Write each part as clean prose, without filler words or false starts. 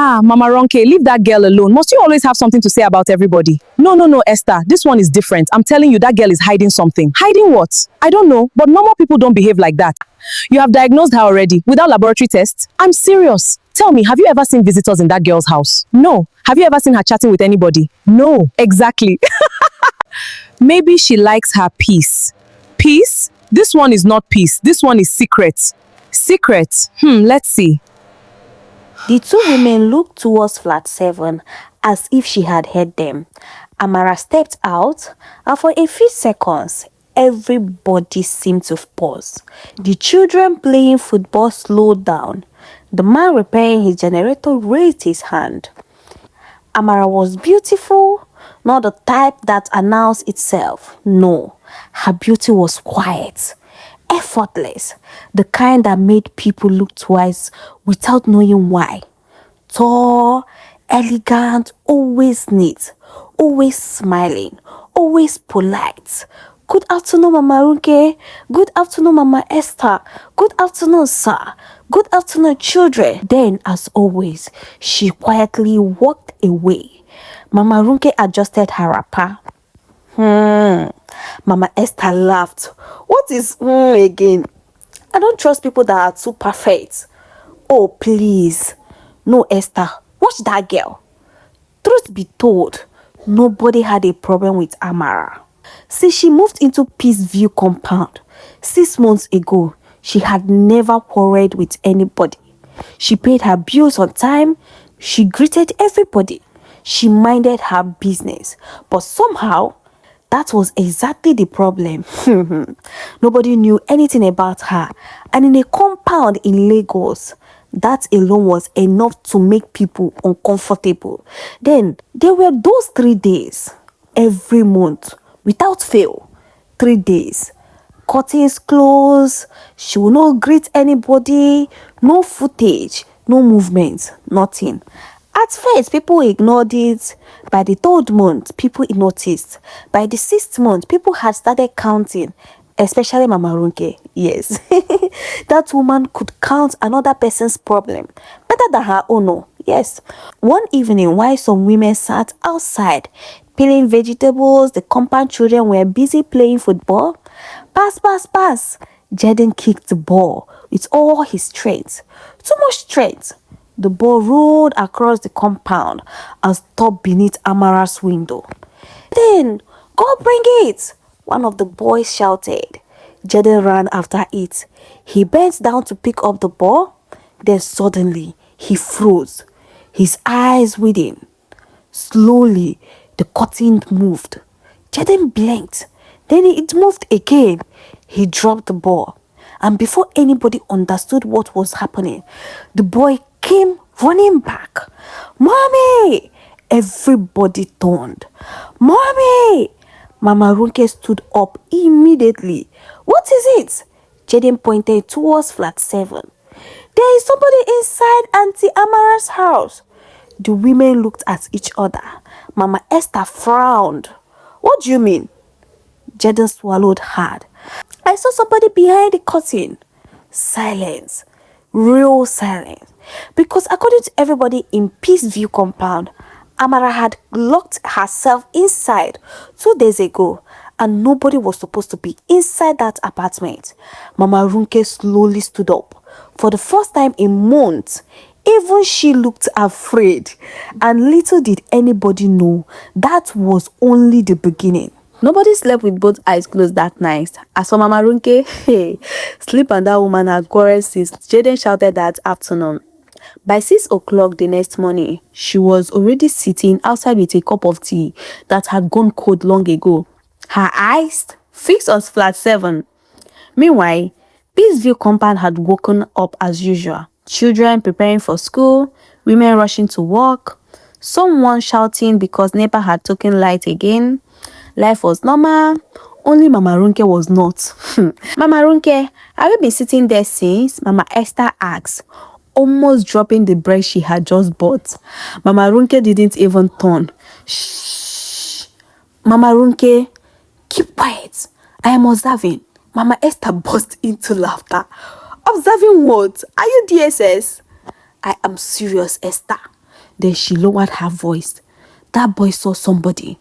Ah, Mama Ronke, leave that girl alone. Must you always have something to say about everybody? No, no, no, Esther. This one is different. I'm telling you, that girl is hiding something. Hiding what? I don't know, but normal people don't behave like that. You have diagnosed her already without laboratory tests? I'm serious. Tell me, have you ever seen visitors in that girl's house? No. Have you ever seen her chatting with anybody? No. Exactly. Maybe she likes her peace. Peace? This one is not peace. This one is secret. Secret? Let's see. The two women looked towards flat 7 as if she had heard them. Amara stepped out, and for a few seconds, everybody seemed to pause. The children playing football slowed down. The man repairing his generator raised his hand. Amara was beautiful, not the type that announced itself. No, her beauty was quiet, effortless, the kind that made people look twice without knowing why. Tall, elegant, always neat, always smiling, always polite. Good afternoon, Mama Ronke. Good afternoon, Mama Esther. Good afternoon, sir. Good afternoon, children. Then, as always, she quietly walked away. Mama Ronke adjusted her wrapper. Mama Esther laughed. What is again? I don't trust people that are too perfect. Oh, please. No, Esther. Watch that girl. Truth be told, nobody had a problem with Amara. Since she moved into Peaceview compound 6 months ago, she had never quarreled with anybody. She paid her bills on time. She greeted everybody. She minded her business. But somehow, that was exactly the problem. Nobody knew anything about her. And in a compound in Lagos, that alone was enough to make people uncomfortable. Then, there were those 3 days every month, without fail. 3 days. Curtains closed. She will not greet anybody. No footage. No movement. Nothing. At first, people ignored it. By the 3rd month, people noticed. By the 6th month, people had started counting. Especially Mama Ronke. Yes. That woman could count another person's problem better than her own. Oh. Yes. One evening, while some women sat outside peeling vegetables, the compound children were busy playing football. Pass, pass, pass. Jaden kicked the ball with all his strength. Too much strength. The ball rolled across the compound and stopped beneath Amara's window. Then, go bring it, one of the boys shouted. Jaden ran after it. He bent down to pick up the ball. Then suddenly, he froze, his eyes widened. Slowly, the curtain moved. Jaden blinked. Then it moved again. He dropped the ball. And before anybody understood what was happening, the boy came running back. Mommy! Everybody turned. Mommy! Mama Ronke stood up immediately. What is it? Jaden pointed towards flat 7. There is somebody inside Auntie Amara's house. The women looked at each other. Mama Esther frowned. What do you mean? Jaden swallowed hard. I saw somebody behind the curtain. Silence. Real silence. Because according to everybody in Peaceview compound, Amara had locked herself inside 2 days ago and nobody was supposed to be inside that apartment. Mama Ronke slowly stood up. For the first time in months, even she looked afraid. And little did anybody know that was only the beginning. Nobody slept with both eyes closed that night. As for Mama Ronke, hey, sleep on that woman had quarreled since Jaden shouted that afternoon. By 6 o'clock the next morning, she was already sitting outside with a cup of tea that had gone cold long ago. Her eyes fixed on flat 7. Meanwhile, Peaceview compound had woken up as usual. Children preparing for school, women rushing to work, someone shouting because NEPA had taken light again. Life was normal, only Mama Ronke was not. Mama Ronke, have you been sitting there since? Mama Esther asked, almost dropping the bread she had just bought. Mama Ronke didn't even turn. Shh. Mama Ronke, keep quiet. I am observing. Mama Esther burst into laughter. Observing what? Are you DSS? I am serious, Esther. Then she lowered her voice. That boy saw somebody.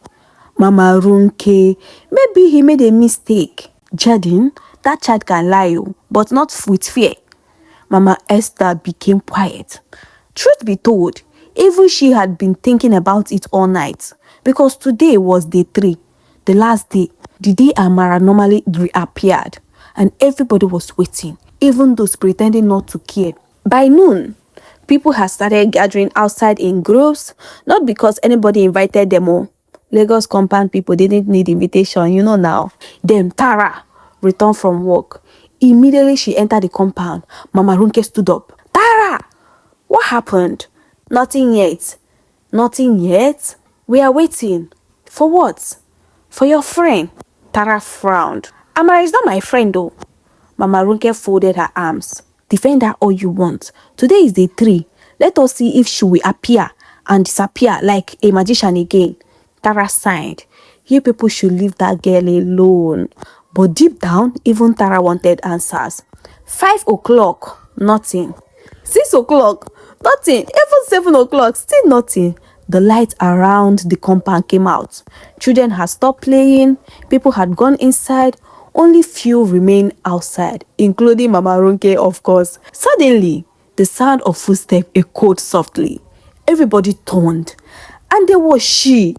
Mama Ronke, maybe he made a mistake. Jardine, that child can lie, but not with fear. Mama Esther became quiet. Truth be told, even she had been thinking about it all night, because today was day 3, the last day, the day Amara normally reappeared, and everybody was waiting, even those pretending not to care. By noon, people had started gathering outside in groups, not because anybody invited them all. Lagos compound people didn't need invitation, you know now. Then Tara returned from work. Immediately she entered the compound. Mama Ronke stood up. Tara! What happened? Nothing yet. Nothing yet? We are waiting. For what? For your friend. Tara frowned. Amara is not my friend though. Mama Ronke folded her arms. Defend her all you want. Today is day 3. Let us see if she will appear and disappear like a magician again. Tara sighed. You people should leave that girl alone. But deep down, even Tara wanted answers. 5 o'clock, nothing. 6 o'clock, nothing. Even 7 o'clock, still nothing. The light around the compound came out. Children had stopped playing. People had gone inside. Only few remained outside, including Mama Ronke, of course. Suddenly, the sound of footsteps echoed softly. Everybody turned. And there was she,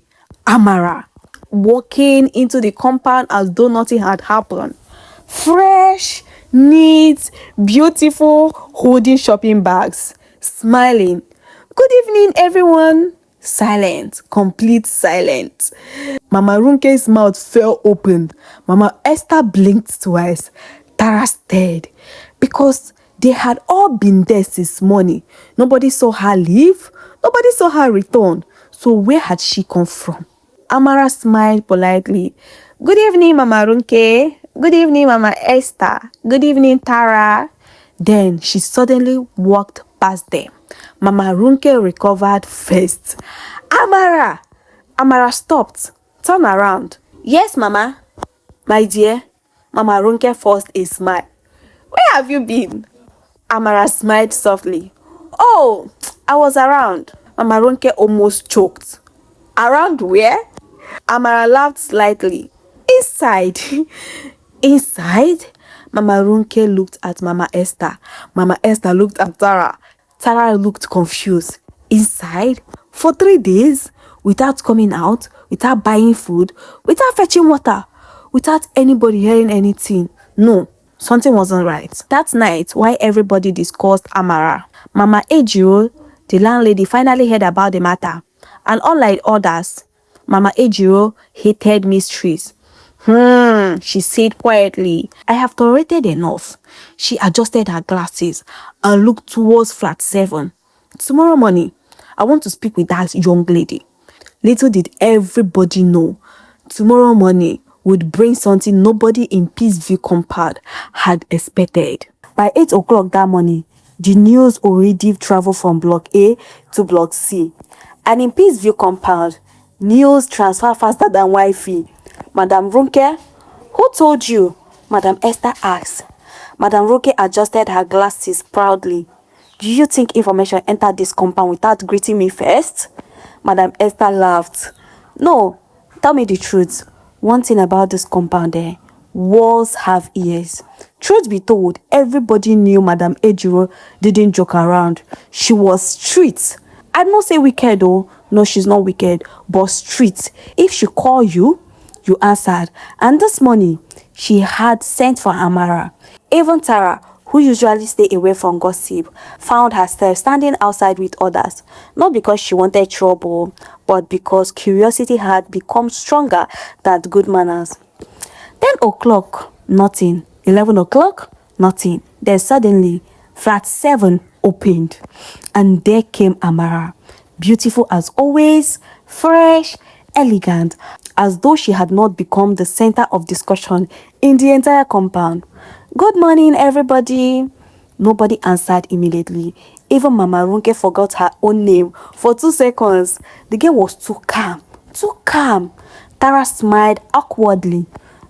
Amara, walking into the compound as though nothing had happened. Fresh, neat, beautiful, holding shopping bags, smiling. Good evening, everyone. Silent, complete silence. Mama Ronke's mouth fell open. Mama Esther blinked twice. Tara stared. Because they had all been there since morning. Nobody saw her leave. Nobody saw her return. So where had she come from? Amara smiled politely. Good evening, Mama Ronke. Good evening, Mama Esther. Good evening, Tara. Then she suddenly walked past them. Mama Ronke recovered first. Amara! Amara stopped. Turn around. Yes, Mama. My dear. Mama Ronke forced a smile. Where have you been? Amara smiled softly. Oh, I was around. Mama Ronke almost choked. Around where? Amara laughed slightly. Inside. Inside? Mama Ronke looked at Mama Esther. Mama Esther looked at Tara. Tara looked confused. Inside? For 3 days? Without coming out? Without buying food? Without fetching water? Without anybody hearing anything? No, something wasn't right. That night, while everybody discussed Amara, Mama Ejiro, the landlady, finally heard about the matter. And unlike others, Mama Ejiro hated mysteries. She said quietly. I have tolerated enough. She adjusted her glasses and looked towards flat 7. Tomorrow morning, I want to speak with that young lady. Little did everybody know, tomorrow morning would bring something nobody in Peaceview compound had expected. By 8 o'clock that morning, the news already traveled from Block A to Block C. And in Peaceview compound, news transfer faster than Wi-Fi. Madam Ronke, who told you? Madam Esther asked. Madam Ronke adjusted her glasses proudly. Do you think information entered this compound without greeting me first? Madam Esther laughed. No, tell me the truth. One thing about this compound there, walls have ears. Truth be told, everybody knew Madam Ejiro didn't joke around. She was street. I'd not say wicked though. No, she's not wicked, but street. If she called you, you answered. And this morning, she had sent for Amara. Even Tara, who usually stay away from gossip, found herself standing outside with others. Not because she wanted trouble, but because curiosity had become stronger than good manners. 10 o'clock, nothing. 11 o'clock, nothing. Then suddenly, flat 7 opened. And there came Amara. Beautiful as always, fresh, elegant, as though she had not become the center of discussion in the entire compound. Good morning, everybody. Nobody answered immediately. Even Mama Ronke forgot her own name for 2 seconds. The girl was too calm, too calm. Tara smiled awkwardly.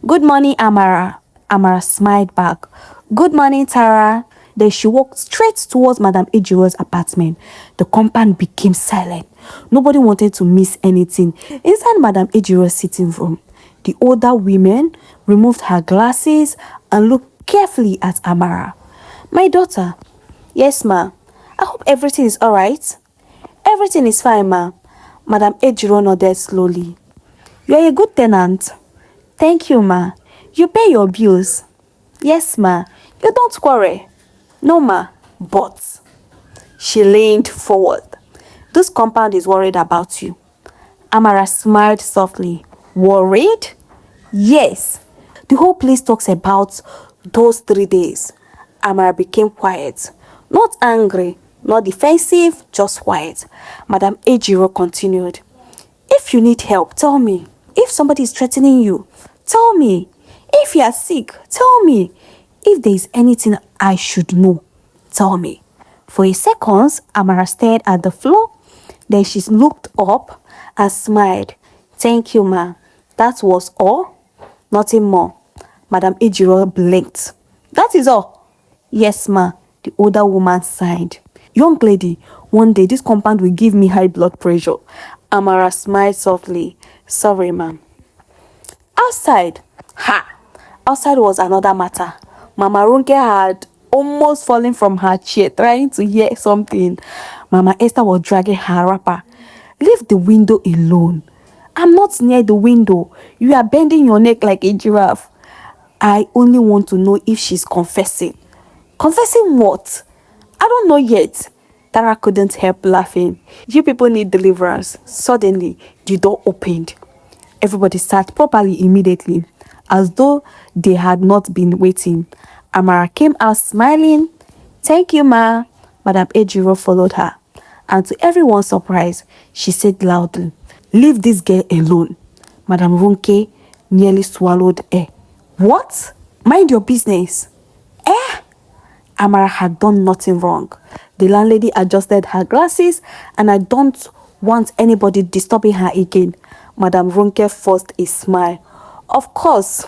Good morning, Amara. Amara smiled back. Good morning, Tara. Then she walked straight towards Madam Ejiro's apartment. The compound became silent. Nobody wanted to miss anything. Inside Madam Ejiro's sitting room, the older woman removed her glasses and looked carefully at Amara. "My daughter." "Yes, ma. I hope everything is alright." "Everything is fine, ma." Madam Ejiro nodded slowly. "You are a good tenant." "Thank you, ma. You pay your bills." "Yes, ma. You don't quarrel." "No, ma. But..." She leaned forward. "This compound is worried about you." Amara smiled softly. "Worried?" "Yes. The whole place talks about those 3 days." Amara became quiet. Not angry, not defensive, just quiet. Madam Ejiro continued. "If you need help, tell me. If somebody is threatening you, tell me. If you are sick, tell me. If there is anything I should know, tell me." For a second, Amara stared at the floor. Then she looked up and smiled. "Thank you, ma. That was all? Nothing more?" Madam Ejiro blinked. "That is all?" "Yes, ma." The older woman sighed. "Young lady, one day this compound will give me high blood pressure." Amara smiled softly. "Sorry, ma'am." Outside. Ha! Outside was another matter. Mama Ronke had almost fallen from her chair trying to hear something. Mama Esther was dragging her wrapper. "Leave the window alone." "I'm not near the window. You are bending your neck like a giraffe." "I only want to know if she's confessing." "Confessing what?" "I don't know yet." Tara couldn't help laughing. "You people need deliverance." Suddenly, the door opened. Everybody sat properly immediately, as though they had not been waiting. Amara came out smiling. "Thank you, ma." Madam Ejiro followed her. And to everyone's surprise, she said loudly, "Leave this girl alone." Madam Ronke nearly swallowed air. "What? Mind your business." "Eh?" Amara had done nothing wrong. The landlady adjusted her glasses, and I don't want anybody disturbing her again. Madam Ronke forced a smile. Of course.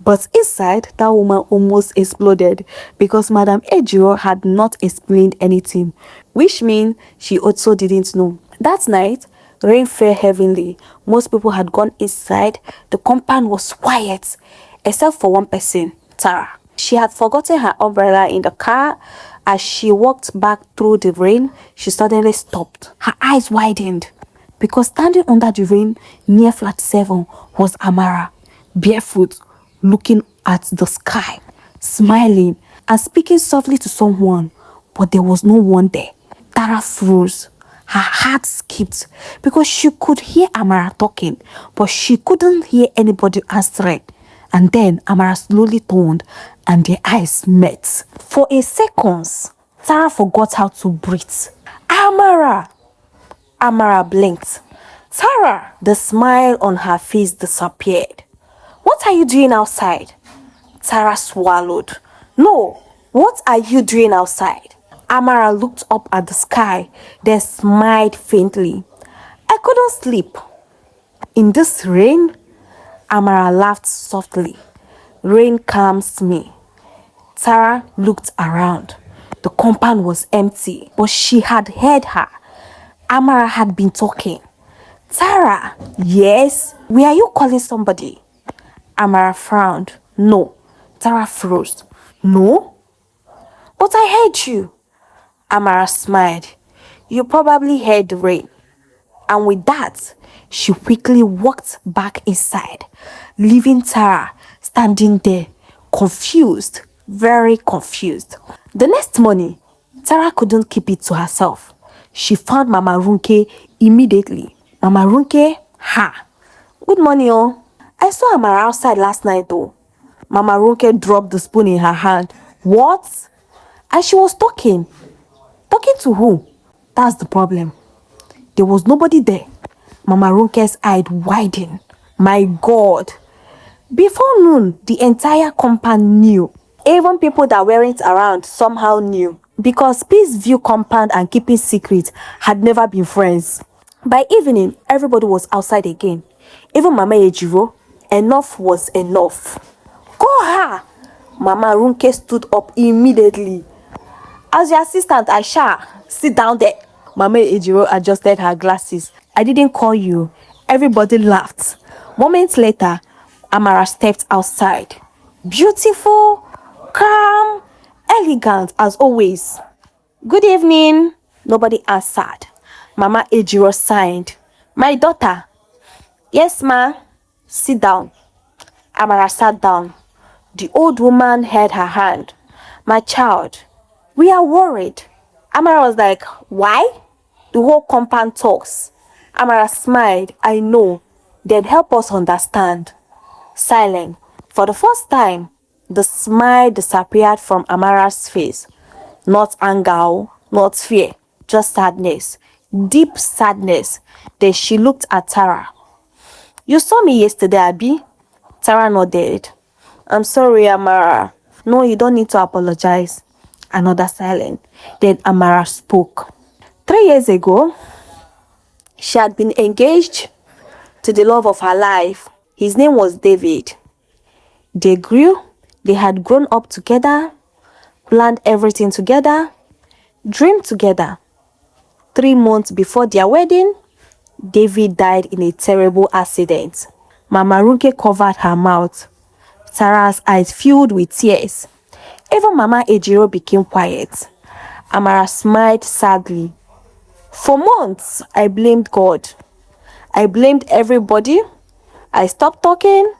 But inside, that woman almost exploded because Madam Ejiro had not explained anything, which means she also didn't know. That night, rain fell heavily. Most people had gone inside. The compound was quiet, except for one person, Tara. She had forgotten her umbrella in the car. As she walked back through the rain, she suddenly stopped. Her eyes widened because standing under the rain near flat 7 was Amara, barefoot, looking at the sky, smiling and speaking softly to someone, but there was no one there. Tara froze. Her heart skipped because she could hear Amara talking, but she couldn't hear anybody answering. And then Amara slowly turned and their eyes met. For a second, Tara forgot how to breathe. "Amara!" Amara blinked. "Tara!" The smile on her face disappeared. "What are you doing outside?" Tara swallowed. "No, what are you doing outside?" Amara looked up at the sky, then smiled faintly. "I couldn't sleep." "In this rain?" Amara laughed softly. "Rain calms me." Tara looked around. The compound was empty, but she had heard her. Amara had been talking. "Tara!" "Yes?" "Were you calling somebody?" Amara frowned. "No." Tara froze. "No?" "But I heard you." Amara smiled. "You probably heard the rain." And with that, she quickly walked back inside, leaving Tara standing there, confused, very confused. The next morning, Tara couldn't keep it to herself. She found Mama Ronke immediately. "Mama Ronke, ha! Good morning, oh. I saw Amara outside last night, though." Mama Ronke dropped the spoon in her hand. "What?" And she was talking. Talking to who? That's the problem. There was nobody there. Mama Ronke's eyes widened. My God. Before noon, the entire compound knew. Even people that weren't around somehow knew. Because Peace View compound and keeping secret had never been friends. By evening, everybody was outside again. Even Mama Ejiro. Enough was enough. "Go her!" Mama Ronke stood up immediately. As your assistant, Aisha, sit down there. Mama Ejiro adjusted her glasses. I didn't call you. Everybody laughed. Moments later, Amara stepped outside. Beautiful, calm, elegant as always. Good evening. Nobody answered. Mama Ejiro signed. My daughter. Yes, ma. Sit down. Amara sat down. The old woman held her hand. My child, we are worried. Amara was like, why? The whole compound talks. Amara smiled. I know. Then help us understand. Silent. For the first time, the smile disappeared from Amara's face. Not anger, not fear, just sadness. Deep sadness. Then she looked at Tara. You saw me yesterday, Abby? Tara nodded. I'm sorry, Amara. No, you don't need to apologize. Another silence. Then Amara spoke. 3 years ago, she had been engaged to the love of her life. His name was David. They grew. They had grown up together, planned everything together, dreamed together. 3 months before their wedding, David died in a terrible accident. Mama Ronke covered her mouth. Sarah's eyes filled with tears. Even Mama Ejiro became quiet. Amara smiled sadly. For months, I blamed God. I blamed everybody. I stopped talking.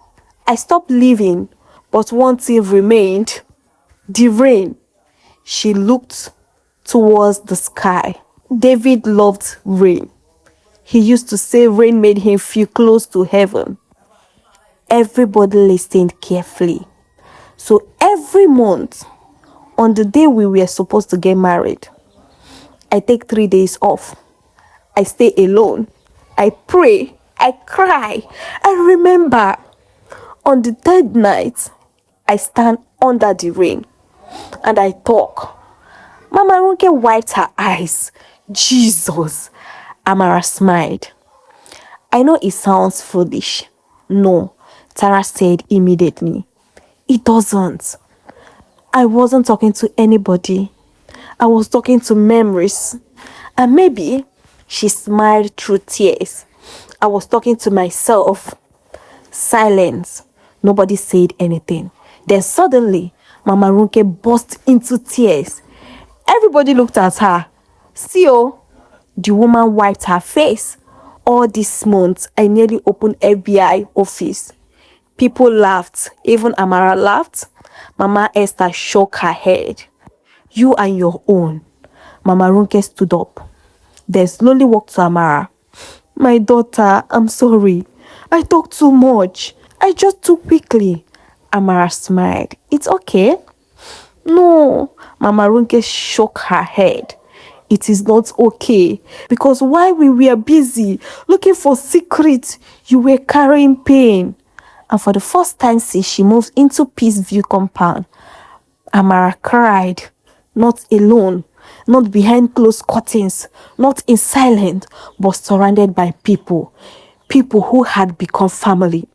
I stopped living. But one thing remained. The rain. She looked towards the sky. David loved rain. He used to say rain made him feel close to heaven. Everybody listened carefully. So every month, on the day we were supposed to get married, I take 3 days off. I stay alone. I pray. I cry. I remember. On the 3rd night, I stand under the rain and I talk. Mama Ronke wiped her eyes. Jesus. Amara smiled. I know it sounds foolish. No, Tara said immediately. It doesn't. I wasn't talking to anybody. I was talking to memories. And maybe she smiled through tears. I was talking to myself. Silence. Nobody said anything. Then suddenly, Mama Ronke burst into tears. Everybody looked at her. See, oh, the woman wiped her face. All this month, I nearly opened FBI office. People laughed. Even Amara laughed. Mama Esther shook her head. You and your own. Mama Ronke stood up. Then slowly walked to Amara. My daughter, I'm sorry. I talked too much. I just too quickly. Amara smiled. It's okay. No. Mama Ronke shook her head. It is not okay. Because while we were busy looking for secrets, you were carrying pain. And for the first time since she moved into Peaceview compound, Amara cried. Not alone, not behind closed curtains, not in silence, but surrounded by people. People who had become family.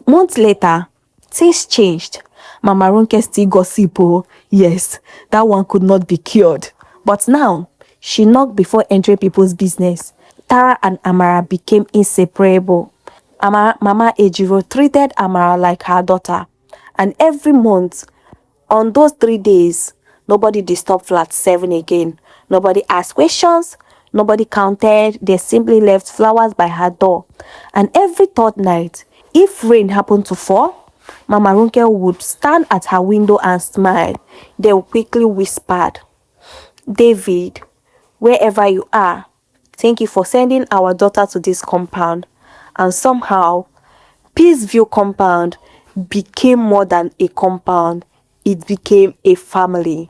Months later, things changed. Mama Ronke still gossip. Oh, yes, that one could not be cured. But now, she knocked before entering people's business. Tara and Amara became inseparable. Mama Ejiro treated Amara like her daughter. And every month, on those 3 days, nobody disturbed flat 7 again. Nobody asked questions. Nobody counted. They simply left flowers by her door. And every 3rd night, if rain happened to fall, Mama Ronke would stand at her window and smile. Then quickly whispered, David, wherever you are, thank you for sending our daughter to this compound. And somehow, Peaceview compound became more than a compound. It became a family.